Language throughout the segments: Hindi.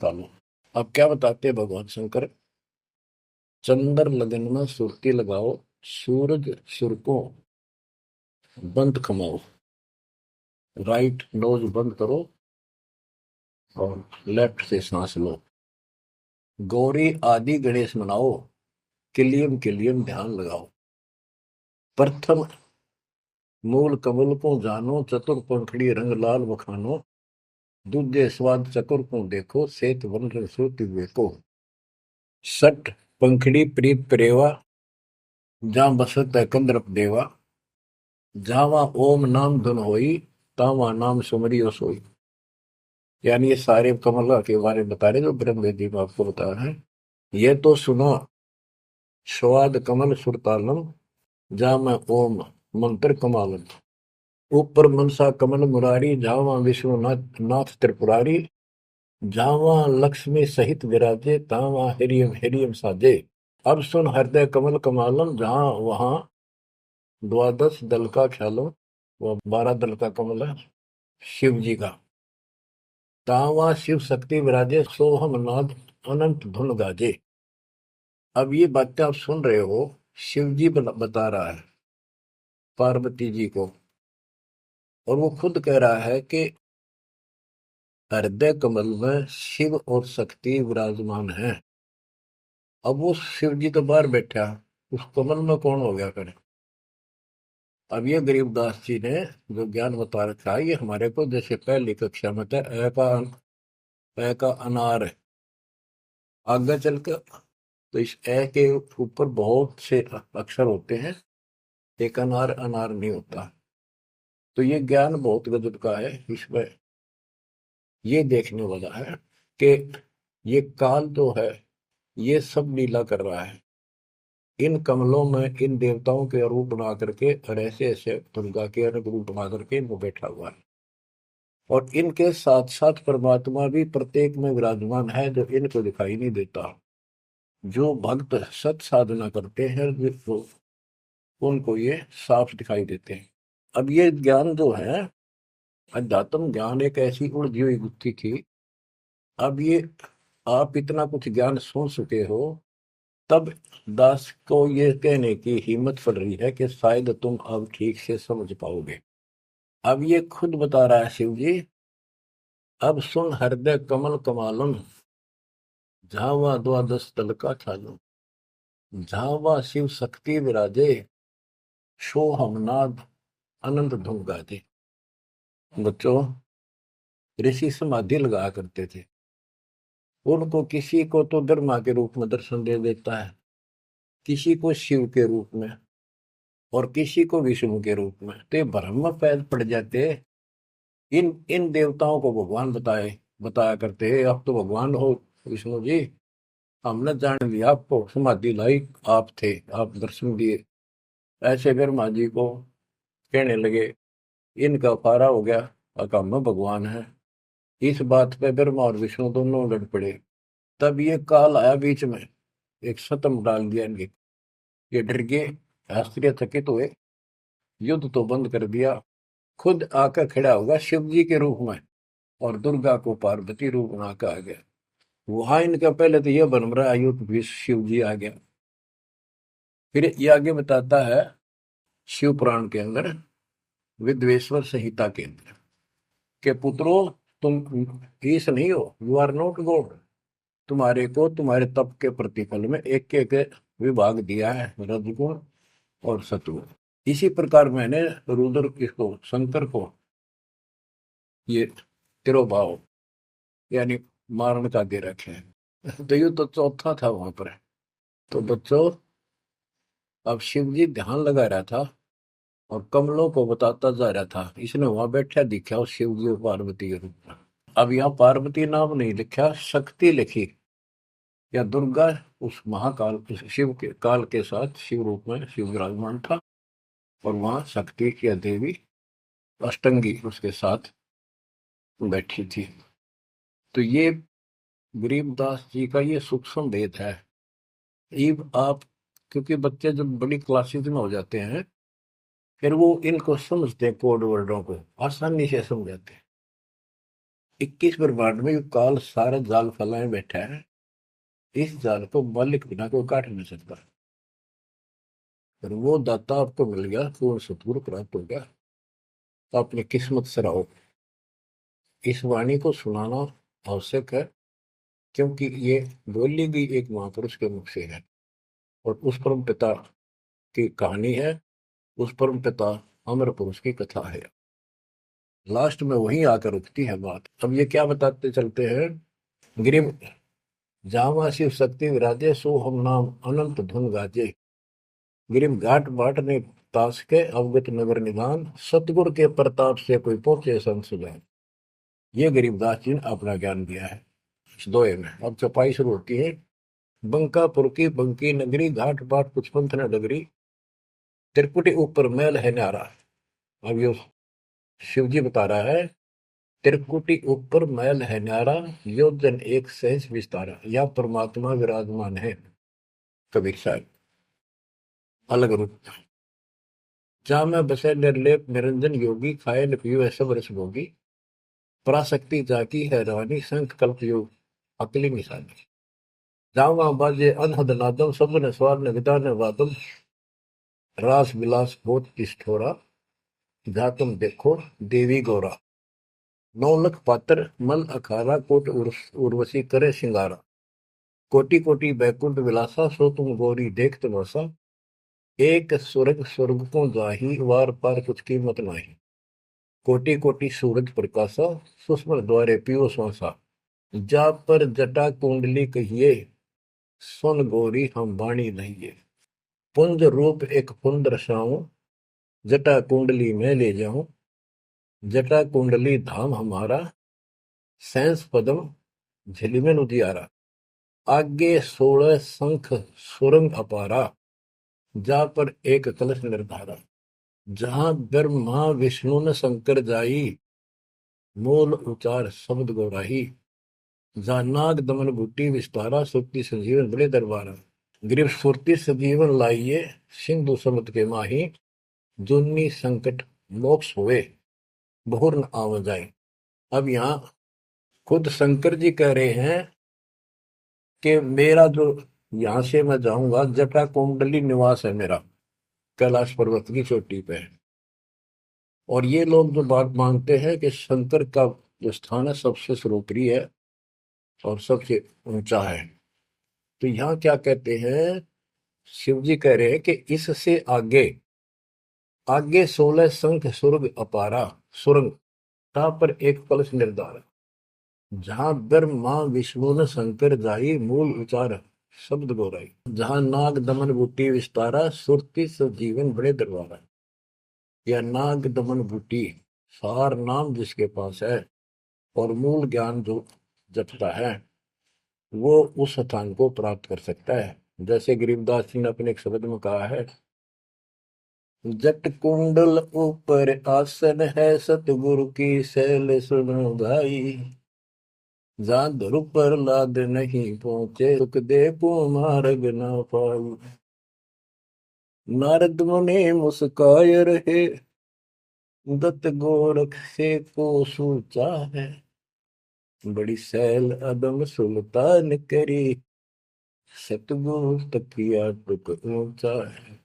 कालो। अब क्या बताते हैं भगवान शंकर? चंद्र लगन में सुरती लगाओ, सूरज सुर को बंद कमाओ, राइट नोज बंद करो और लेफ्ट से सांस लो। गौरी आदि गणेश मनाओ, किलियम किलियम ध्यान लगाओ। प्रथम मूल कमल को जानो, चतुर पंखड़ी रंग लाल बखानो। दूजे स्वाद चकुर को देखो, सेत वन रसो दिव्य को। सट पंखड़ी प्रीत प्रेवा, जहाँ बसत है कंदरप देवा। जावा ओम नाम धुन होई, तावा नाम सुमरियो सोई। यानी ये सारे कमल के बारे में बता रहे जो ब्रह्म वेदी में आपको बता रहे हैं। ये तो सुनो स्वाद कमल सुरतालम, जा मैं ओम मंत्र कमालम। ऊपर मनसा कमल मुरारी, जावा विश्वनाथ नाथ त्रिपुरारी। जावा लक्ष्मी सहित विराजे, तावा हिरियम हिरियम साजे। अब सुन हृदय कमल कमालम, जहां वहां द्वादश दल का ख्यालो। वो 12 दल का कमल है शिव जी का। तावा शिव शक्ति विराजे, सोहम नाद अनंत धुन गाजे। अब ये बातें आप सुन रहे हो, शिव जी बता रहा है पार्वती जी को, और वो खुद कह रहा है कि हृदय कमल में शिव और शक्ति विराजमान है। अब वो शिव जी तो बाहर बैठा, उस कमल में कौन हो गया करे? अब ये गरीबदास जी ने जो ज्ञान बता रखा है, ये हमारे को जैसे पहली कक्षा में था ए का अनार है। आगे चल कर तो इस ए के ऊपर बहुत से अक्षर होते हैं, एक अनार अनार नहीं होता। तो ये ज्ञान बहुत गजब का है। इसमें ये देखने वाला है कि ये काल जो है ये सब लीला कर रहा है। इन कमलों में इन देवताओं के रूप बना करके और ऐसे ऐसे दुर्गा के अलग रूप बना करके इनको बैठा हुआ है। और इनके साथ साथ परमात्मा भी प्रत्येक में विराजमान है, जो इनको दिखाई नहीं देता। जो भक्त सत साधना करते हैं तो उनको ये साफ दिखाई देते हैं। अब ये ज्ञान जो है, अध्यात्म ज्ञान एक ऐसी उलझी हुई गुत्थी थी। अब ये आप इतना कुछ ज्ञान सुन चुके हो, तब दास को ये कहने की हिम्मत पड़ रही है कि शायद तुम अब ठीक से समझ पाओगे। अब ये खुद बता रहा है शिव जी, अब सुन हृदय कमल कमालम, झावा द्वादश दल का छालम। झावा शिव शक्ति विराजे, शो हमनाद अनंत धुन गाजे। बच्चों, ऋषि समाधि लगा करते थे, उनको किसी को तो ब्रह्मा के रूप में दर्शन दे देता है, किसी को शिव के रूप में, और किसी को विष्णु के रूप में। तो ये भ्रम में पैर पड़ जाते। इन इन देवताओं को भगवान बताया करते हैं, आप तो भगवान हो विष्णु जी, हमने जान लिया आपको, समाधि लाई आप थे, आप दर्शन दिए। ऐसे ब्रह्मा जी को कहने लगे, इनका फारा हो गया, अकाम में भगवान है। इस बात पे ब्रह्मा और विष्णु दोनों लड़ पड़े। तब ये काल आया बीच में, एक सतम डाल दिया इनके। ये डर गए, शास्त्रीय थकित हुए, युद्ध तो बंद कर दिया। खुद आकर खड़ा होगा शिव जी के रूप में, और दुर्गा को पार्वती रूप बना कर आ गया। वहां इनका पहले तो यह बन रहा है, युद्ध भी शिव जी आ गया। फिर ये आगे बताता है शिव पुराण के अंदर, विद्वेश्वर संहिता के अंदर, के पुत्रों तुम ईश नहीं हो, यू आर नॉट गॉड। तुम्हारे को तुम्हारे तप के प्रतिफल में एक एक विभाग दिया है, रजगुण और सत्वगुण। इसी प्रकार मैंने रुद्र इसको शंकर को ये तिरोभाव यानी मारण का दे रखे हैं। तो ये तो चौथा था वहां पर। तो बच्चों, अब शिव जी ध्यान लगा रहा था और कमलों को बताता जा रहा था। इसने वहां बैठा दिखा उस शिव जी और पार्वती के रूप में। अब यहाँ पार्वती नाम नहीं लिखा, शक्ति लिखी, या दुर्गा उस महाकाल शिव के काल के साथ शिव रूप में शिव विराजमान था, और वहां शक्ति की देवी अष्टंगी उसके साथ बैठी थी। तो ये गरीबदास जी का ये सूक्ष्म भेद है। इब आप, क्योंकि बच्चे जब बड़ी क्लासेस में हो जाते हैं, फिर वो इनको समझते हैं, कोड वर्डों को आसानी से समझ जाते हैं। 21 ब्रह्मांड में काल सारा जाल फैलाए बैठा है। इस जाल को मालिक बिना कोई काट नहीं सकता। और वो दाता आपको मिल गया, पूर्ण सतगुरु प्राप्त हो गया, तो अपनी किस्मत से रहो। इस वाणी को सुनाना आवश्यक है, क्योंकि ये बोली गई एक महापुरुष के मुख से है और उस परम पिता की कहानी है, उस परम पिता अमर पुरुष की कथा है। लास्ट में वहीं आकर रुकती है बात। अब ये क्या बताते चलते हैं, गिरिम जावा शिव शक्ति विराजे, सो हम नाम अनंत धुन गाजे। गिरिम घाट बाट ने तास के, अवगत नगर निधान, सतगुर के प्रताप से कोई पहुंचे संसुजान। ये गरीबदास जी ने अपना ज्ञान दिया है इस दोहे में। अब चौपाई शुरू होती है। बंकापुर की बंकी नगरी, घाट बाट कुछ पंथ न डगरी, त्रिकुटी ऊपर मैल है न्यारा। अब ये शिव जी बता रहा है, त्रिकुटी ऊपर मैल है न्यारा, योजन एक सहज विस्तारा। या परमात्मा विराजमान है। कबीर साहब अलग रूप। जा में बसे निर्लेप निरंजन योगी, खाए न पियो सब रस भोगी, पराशक्ति जाकी है रानी, संख कल्प योग अकली निशानी। जावा बाजे अनहद नादम, सब ने स्वार न विदा न वादम, रास विलास बहुत किष्ठोरा, जा तुम देखो देवी गौरा। नौलख पात्र मल अखारा, कोट उर्वशी करे सिंगारा, कोटि कोटि बैकुंठ विलासा, सो तुम गौरी देख तमासा। एक स्वर्ग स्वर्ग को जाही, वार पार कुछ कीमत नाही, कोटि कोटि सूरज प्रकाशा, सुषमन द्वारे पियो श्वासा। जा पर जटा कुंडली कहिए, सुन गौरी हम वाणी नहिए, पुंज रूप एक पुंज रसाऊं, जटा कुंडली में ले जाऊं। जटा कुंडली धाम हमारा, सैंस पदम झिलमिल उजियारा। आगे 16 शंख सुरंग अपारा, जा पर एक कलश निर्धारा। जहां ब्रह्मा विष्णु न शंकर जाई, मूल उचार शब्द गौराही। जहाँ नाग दमन बूटी विस्तारा, सुक्ति संजीवन बड़े दरबारा। गिरिव सुरती सजीवन लाइए, सिंधु समुद्र के माही, जुन्नी संकट मोक्ष हुए, बहुर न आव जाए। अब यहाँ खुद शंकर जी कह रहे हैं कि मेरा जो यहाँ से मैं जाऊंगा, जटा कुंडली निवास है मेरा, कैलाश पर्वत की चोटी पे है। और ये लोग जो बात मानते हैं कि शंकर का जो स्थान है सबसे सर्वोपरि है और सबसे ऊंचा है, तो यहाँ क्या कहते हैं, शिव जी कह रहे हैं कि इससे आगे आगे 16 शंख सुरग अपारा, सुरंग ता पर एक कलश निर्धार। जहां ब्रह्मा विष्णु न शंकर जाई, मूल उचार शब्द गौराई। जहां नाग दमन बूटी विस्तारा, सुरति सजीवन बड़े दरबारा। या नाग दमन बूटी सार नाम जिसके पास है और मूल ज्ञान जो जपता है, वो उस स्थान को प्राप्त कर सकता है। जैसे गरीबदास जी ने अपने एक शब्द में कहा है, जट कुंडल ऊपर आसन है, सतगुरु की शैल सुनो भाई। जहाँ ध्रुव पर लाद नहीं पहुंचे, सुख दे को मार्ग न पाई। नारद मुनि मुस्काय रहे, दत्त गोरख से को सूचा है। बड़ी सैल अदम सुल्तान करी, सतगुरु तकिया टुक ऊंचा है।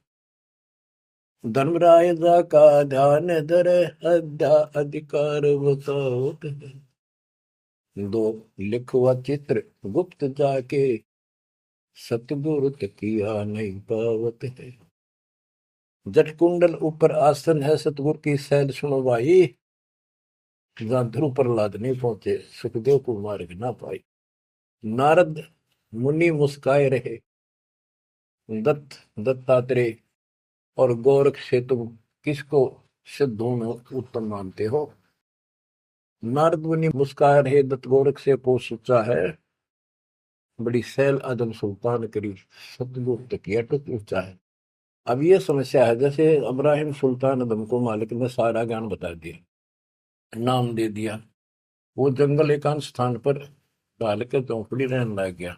धर्मराय जा का ध्यान धरे, अध्या अधिकार बताओ। दो लिखवा चित्र गुप्त जाके, सतगुरु तकिया नहीं पावत है। जट कुंडल ऊपर आसन है, सतगुरु की सैल सुनो भाई। जहां ध्रुव प्रहलाद नहीं पहुंचे, सुखदेव को मार्ग ना पाई। नारद मुनि मुस्काए रहे, दत्तात्रेय और गोरख से तुम किसको सिद्धों में उत्तम मानते हो। नारद मुनि मुस्काए रहे, दत्त गोरख से को सोचा है। बड़ी सैल आदम सुल्तान करी, सतगुरु तकिया टुक ऊंचा है। अब ये समस्या है, जैसे इब्राहिम सुल्तान आदम को मालिक ने सारा ज्ञान बता दिया, नाम दे दिया, वो जंगल एकांत स्थान पर डाल कर चौपड़ी रहने लग गया।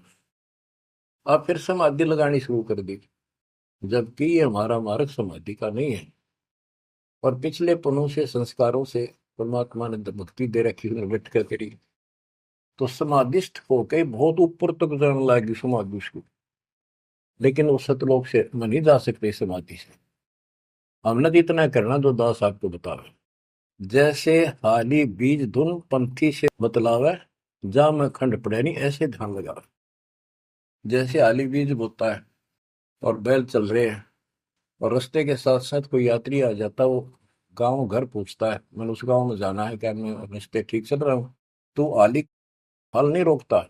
अब फिर समाधि लगानी शुरू कर दी, जबकि ये हमारा मार्ग समाधि का नहीं है। और पिछले पुनों से संस्कारों से परमात्मा ने भक्ति दे रखी, बैठ कर करी, तो समाधिस्थ होके बहुत ऊपर तक जाने लगी समाधि उसकी, लेकिन वो सतलोक से मैं नहीं जा सकते समाधि से। हमने तो इतना करना जो दास आपको बतावे। जैसे हाली बीज धुन पंथी से बतलावे, जा मैं खंड पड़े नहीं ऐसे ध्यान लगावे। जैसे हाली बीज बोता है और बैल चल रहे हैं और रास्ते के साथ साथ कोई यात्री आ जाता, वो गांव घर पूछता है मैंने उस गांव में जाना है, क्या मैं रास्ते ठीक चल रहा हूँ, तो हाली हल नहीं रोकता,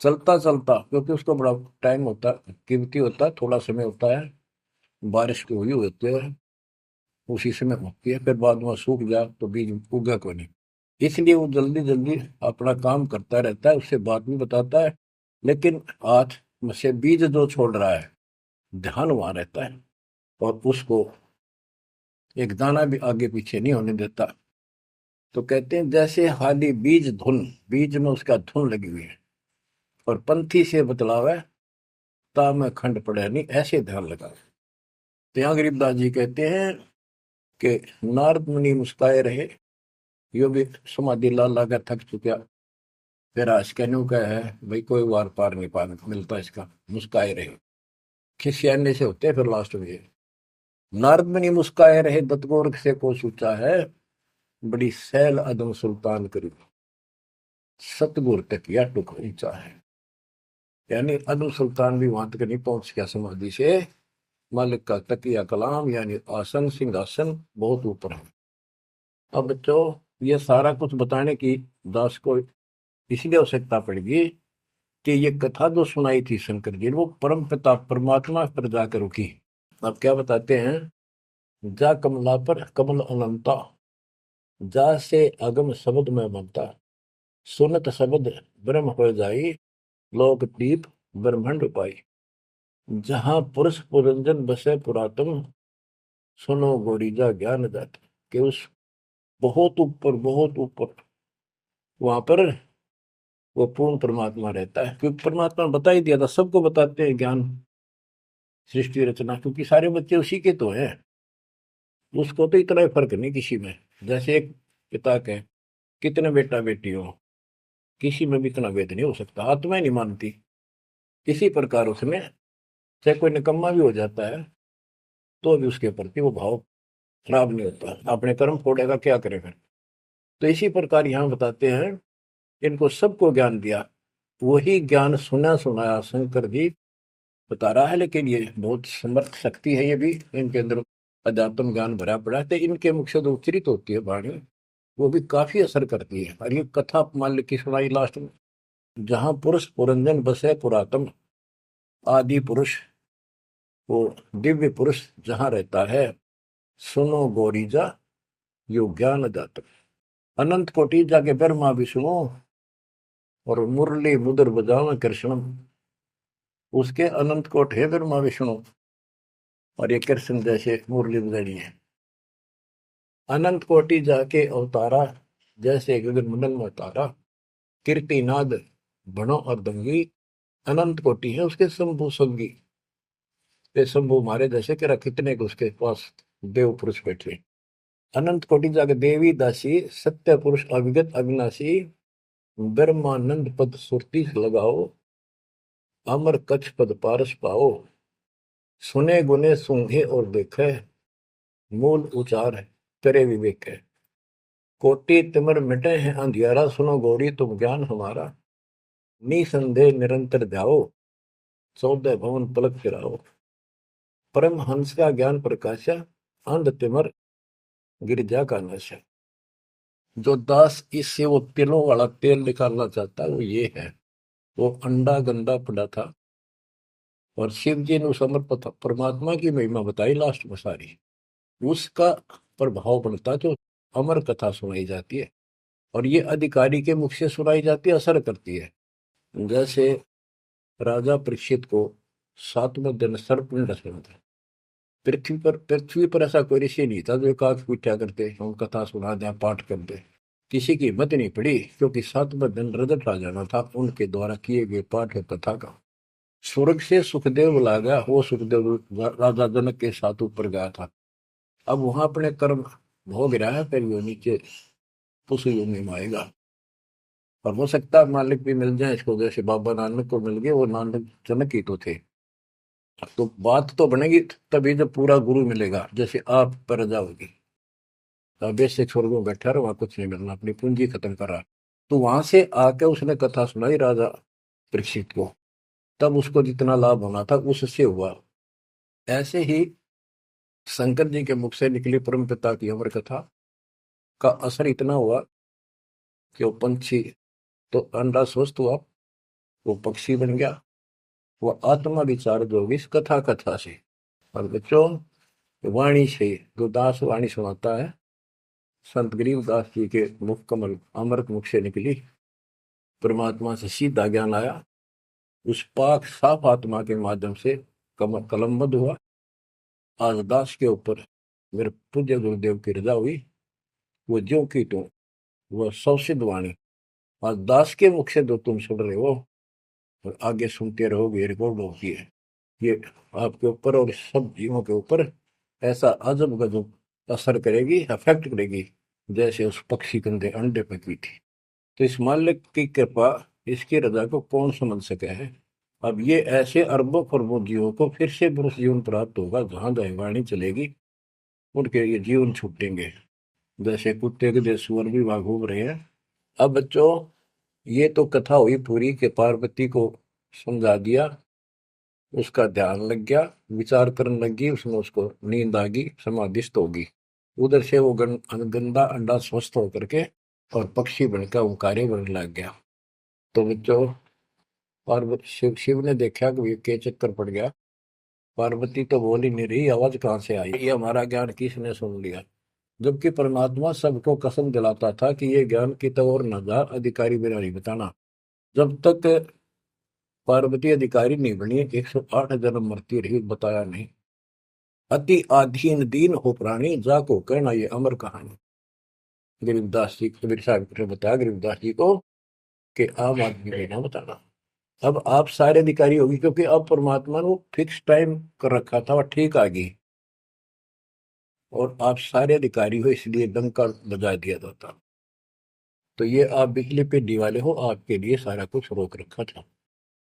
चलता चलता, क्योंकि उसको बड़ा टाइम होता है, कीमती होता है, थोड़ा समय होता है, बारिश की हुई होती है, उसी समय होती है, फिर बाद में सूख जाए तो बीज उगा को नहीं, इसलिए वो जल्दी जल्दी अपना काम करता रहता है, उससे बात भी बताता है, लेकिन हाथ में से बीज जो छोड़ रहा है ध्यान वहां रहता है और उसको एक दाना भी आगे पीछे नहीं होने देता। तो कहते हैं जैसे हाली बीज धुन, बीज में उसका धुन लगी हुई है, और पंथी से बतलावे, ता में खंड पड़े नहीं ऐसे ध्यान लगा। तो यहाँ गरीबदास जी कहते हैं कि नारद मुनि मुस्काए रहे, यो भी समाधि ला ला कर थक चुका, फिर आज कहने का है भाई कोई वार पार नहीं पा मिलता इसका, मुस्काए रहे खिसियाने से होते हैं, फिर लास्ट में ये नारद मुनि मुस्काए रहे, दत्तगोरख से को सूचा है, बड़ी सैल अदम सुल्तान करी, सतगुर तक या टुक ऊंचा है। यानी अदम सुल्तान भी वहां तक नहीं पहुंच गया समाधि से, मालिक का तकिया कलाम यानी आसन सिंहासन बहुत ऊपर है। अब बच्चों ये सारा कुछ बताने की दास को इसलिए आवश्यकता पड़ेगी कि ये कथा जो सुनाई थी शंकर जी ने, वो परम पिता परमात्मा पर जाकर रुकी। अब क्या बताते हैं, जा कमला पर कमल अनंता, जा से अगम शब्द में बनता, सुनत शब्द ब्रह्म हो जाई, लोक दीप ब्रह्मंड पाई, जहां पुरुष पुरंजन बसे पुरातन, सुनो गोरीजा ज्ञान जात। कि उस बहुत ऊपर वहां पर वो पूर्ण परमात्मा रहता है, क्योंकि परमात्मा ने बता ही दिया था, सबको बताते हैं ज्ञान सृष्टि रचना, क्योंकि सारे बच्चे उसी के तो हैं, उसको तो इतना ही फर्क नहीं किसी में। जैसे एक पिता के कितने बेटा बेटी हो, किसी में भी इतना भेद नहीं हो सकता, आत्मा ही नहीं मानती। इसी प्रकार उसमें चाहे कोई निकम्मा भी हो जाता है तो भी उसके प्रति वो भाव खराब नहीं होता, अपने कर्म फोड़ेगा क्या करे फिर। तो इसी प्रकार यहाँ बताते हैं, इनको सबको ज्ञान दिया, वही ज्ञान सुना सुनाया शंकर जी बता रहा है, लेकिन ये बहुत समर्थ शक्ति है, ये भी इनके अंदर अध्यात्म ज्ञान भरा पड़ा है, तो इनके मुख से जो उच्चरित होती है वाणी वो भी काफी असर करती है। और ये कथा मान ली की सुनाई लास्ट में, जहां पुरुष पुरंजन बसे पुरातन, आदि पुरुष वो दिव्य पुरुष जहां रहता है, सुनो गोरीजा यो ज्ञान जातक, अनंत कोटि जाके ब्रह्मा विष्णु और मुरली मुदर बजाओ कृष्णम, उसके अनंत कोट है ब्रह्मा विष्णु, और ये कृष्ण जैसे मुरली बजानी है। अनंत कोटि जाके अवतारा, जैसे गगन मंडल में तारा, कीर्तिनाद बनो और दंगी, अनंत कोटि है उसके शंभु संगी, ये शंभु मारे जैसे कि कितने को उसके पास देव पुरुष बैठे। अनंत कोटि जाके देवी दासी, सत्य पुरुष अविगत अविनाशी, ब्रह्मानंद पद सुरती लगाओ, अमर कच्छ पद पारस पाओ, सुने गुने सूंघे और देखे, मूल उचार है करे विवेक है, कोटि तिमर मिटे हैं अंधियारा, सुनो गौरी तुम ज्ञान हमारा, निसंदेह निरंतर ध्याओ, 14 भवन पलक फिराओ, परम हंस का ज्ञान प्रकाशा, अंध तिमर गिरजा का नशा। जो दास इससे वो तिलों वाला तेल निकालना चाहता है वो ये है, वो अंडा गंदा पड़ा था और शिव जी ने उस अमर परमात्मा की महिमा बताई लास्ट में सारी, उसका प्रभाव बनता जो अमर कथा सुनाई जाती है, और ये अधिकारी के मुख से सुनाई जाती है, असर करती है। जैसे राजा परीक्षित को 7वें दिन सर्प ने डसा था, पृथ्वी पर ऐसा कोई ऋषि नहीं था जो एकाक पूछा करते हम कथा सुना दें पाठ कर दे, किसी की हिम्मत नहीं पड़ी, क्योंकि 7वें दिन रजत आ जाना था उनके द्वारा किए गए पाठ और कथा का। स्वर्ग से सुखदेव बुला गया, वो सुखदेव राजा जनक के साथ ऊपर गया था, अब वहां अपने कर्म भोग रहा है, फिर वो नीचे उस योनि में आएगा। और हो सकता है मालिक भी मिल जाए इसको, जैसे बाबा नानक को मिल गए, वो नानक जनक ही तो थे। तो बात तो बनेगी तभी जब पूरा गुरु मिलेगा, जैसे आप पर रजा होगी। तो बेसिक स्वर्ग में बैठा रहा, वहां कुछ नहीं मिलना, अपनी पूंजी खत्म करा। तो वहां से आके उसने कथा सुनाई राजा परीक्षित को, तब उसको जितना लाभ होना था उससे हुआ। ऐसे ही शंकर जी के मुख से निकली परम पिता की अमर कथा का असर इतना हुआ कि वो पंछी तो अंडा स्वस्थ हुआ, वो पक्षी बन गया, वो आत्मा विचार होगी इस कथा कथा से। और बच्चों, वाणी से जो दास वाणी सुनाता है, संत गरीबदास जी के मुख कमल अमृत मुख से निकली, परमात्मा से सीधा ज्ञान आया, उस पाक साफ आत्मा के माध्यम से कमल कलमबद्ध हुआ। आज दास के ऊपर मेरे पूज्य गुरुदेव की रजा हुई, वो ज्यों की त्यों, वह सौ सिद्ध वाणी आज दास के मुख से जो तुम सुन रहे हो और आगे सुनते रहोगे, रिकॉर्ड होती है, ये आपके ऊपर और सब जीवों के ऊपर ऐसा अजब गजब असर करेगी, अफेक्ट करेगी, जैसे उस पक्षी कंधे अंडे पे की थी। तो इस मालिक की कृपा, इसकी रजा को कौन समझ सके है। अब ये ऐसे अरबों खरबों जीवों को फिर से पुरुष जीवन प्राप्त होगा, जहां दैवाणी चलेगी उनके ये जीवन छूटेंगे, जैसे कुत्ते के देश सुअर भी वहां घूम रहे हैं। अब बच्चों, ये तो कथा हुई पूरी के पार्वती को समझा दिया, उसका ध्यान लग गया, विचार करने लगी, उसमें उसको नींद आ गई, समाधिस्थ होगी। उधर से वो गंदा अंडा स्वस्थ होकर के और पक्षी बनकर ओंकारे बनने लग गया। तो बच्चों, पार्वती शिव ने देखा कि ये के चक्कर पड़ गया, पार्वती तो बोल ही नहीं रही, आवाज कहाँ से आई, ये हमारा ज्ञान किसने सुन लिया। जबकि परमात्मा सबको कसम दिलाता था कि ये ज्ञान की तो और न जा, अधिकारी बिना नहीं बताना। जब तक पार्वती अधिकारी नहीं बनी 108 जन्म मरती रही, बताया नहीं। अति आधीन दीन हो प्राणी, जाको कहना ये अमर कहानी। गरीबदास जी कबीर साहब ने बताया गरीबदास जी को कि आम आदमी को ना बताना। अब आप सारे अधिकारी होगी, क्योंकि अब परमात्मा ने फिक्स टाइम कर रखा था और ठीक आ गई, और आप सारे अधिकारी हो, इसलिए डंका बजा दिया जाता। तो ये आप बिजली पे डी वाले हो, आपके लिए सारा कुछ रोक रखा था।